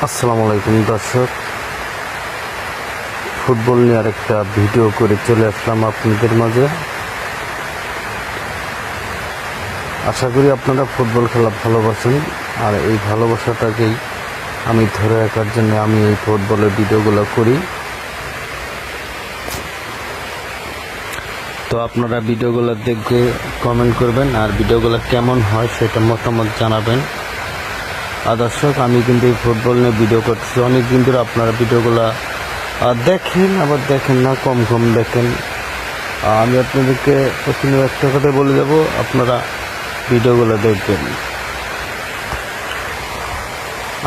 আসসালামু আলাইকুম দর্শক, ফুটবল নিয়ে আরেকটা ভিডিও করে চলে আসলাম আপনাদের মাঝে। আশা করি আপনারা ফুটবল খেলা ভালোবাসেন, আর এই ভালোবাসাটাকেই আমি ধরে রাখার জন্য আমি এই ফুটবলের ভিডিওগুলো করি। তো আপনারা ভিডিওগুলো দেখে কমেন্ট করবেন, আর ভিডিওগুলো কেমন হয় সেটা মতামত জানাবেন। আর দর্শক, আমি কিন্তু এই ফুটবল নিয়ে ভিডিও করতেছি অনেক দিন ধরে। আপনারা ভিডিওগুলো দেখেন, আবার দেখেন না, কম কম দেখেন। আমি আপনাদেরকে প্রথমে একটা কথা বলে যাব, আপনারা ভিডিওগুলো দেখবেন।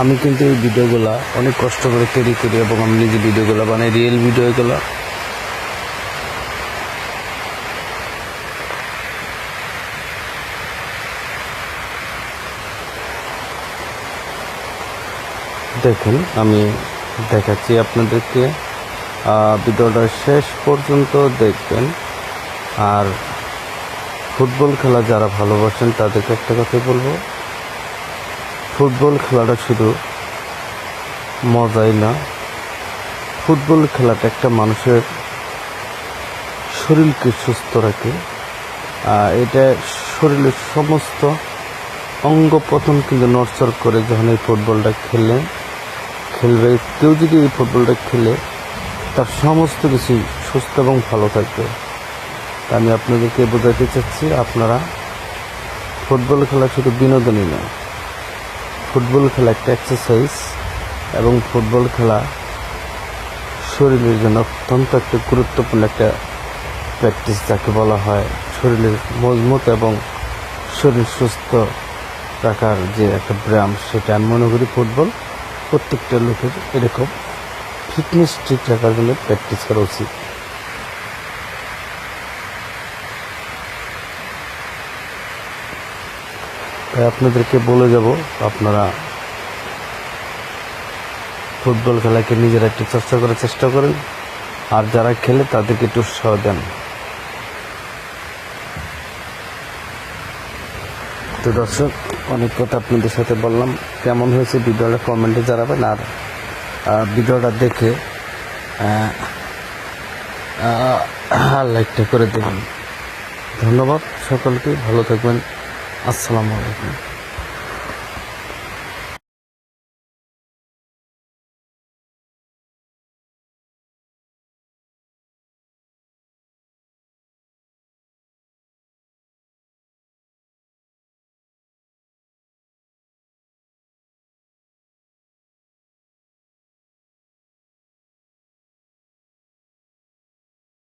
আমি কিন্তু এই ভিডিওগুলো অনেক কষ্ট করে তৈরি করি, এবং আমি নিজে ভিডিওগুলো বানাই, রিয়েল ভিডিওগুলো। দেখেন, আমি দেখাচ্ছি আপনাদেরকে, ভিডিওটা শেষ পর্যন্ত দেখবেন। আর ফুটবল খেলা যারা ভালোবাসেন তাদেরকে একটা কথাই বলবো, ফুটবল খেলাটা শুধু মজাই না, ফুটবল খেলাটা একটা মানুষের শরীরকে সুস্থ রাখে। এটা শরীরের সমস্ত অঙ্গ প্রত্যঙ্গ কিন্তু নড়চড় করে। যখন এই ফুটবলটা খেলবে, কেউ যদি এই ফুটবলটা খেলে, তার সমস্ত কিছু সুস্থ এবং ভালো থাকবে। আমি আপনাদেরকে বোঝাতে চাচ্ছি, আপনারা ফুটবল খেলা শুধু বিনোদনই না, ফুটবল খেলা একটা এক্সারসাইজ, এবং ফুটবল খেলা শরীরের জন্য অত্যন্ত একটা গুরুত্বপূর্ণ একটা প্র্যাকটিস, যাকে বলা হয় শরীরের মজবুত এবং শরীর সুস্থ রাখার যে একটা ব্যায়াম। সেটা আমি মনে করি ফুটবল প্রত্যেকটা লোকের এরকম ফিটনেস ঠিক রাখার জন্য প্র্যাকটিস করা উচিত। তাই আপনাদেরকে বলে যাব, আপনারা ফুটবল খেলাকে নিজেরা একটু চর্চা করার চেষ্টা করেন, আর যারা খেলে তাদেরকে একটু উৎসাহ দেন। তো দর্শক, অনেক কথা আপনাদের সাথে বললাম। কেমন হয়েছে ভিডিওটা কমেন্টে জানাবেন, আর ভিডিওটা দেখে লাইকটা করে দেবেন। ধন্যবাদ সকলকে, ভালো থাকবেন। আসসালামু আলাইকুম।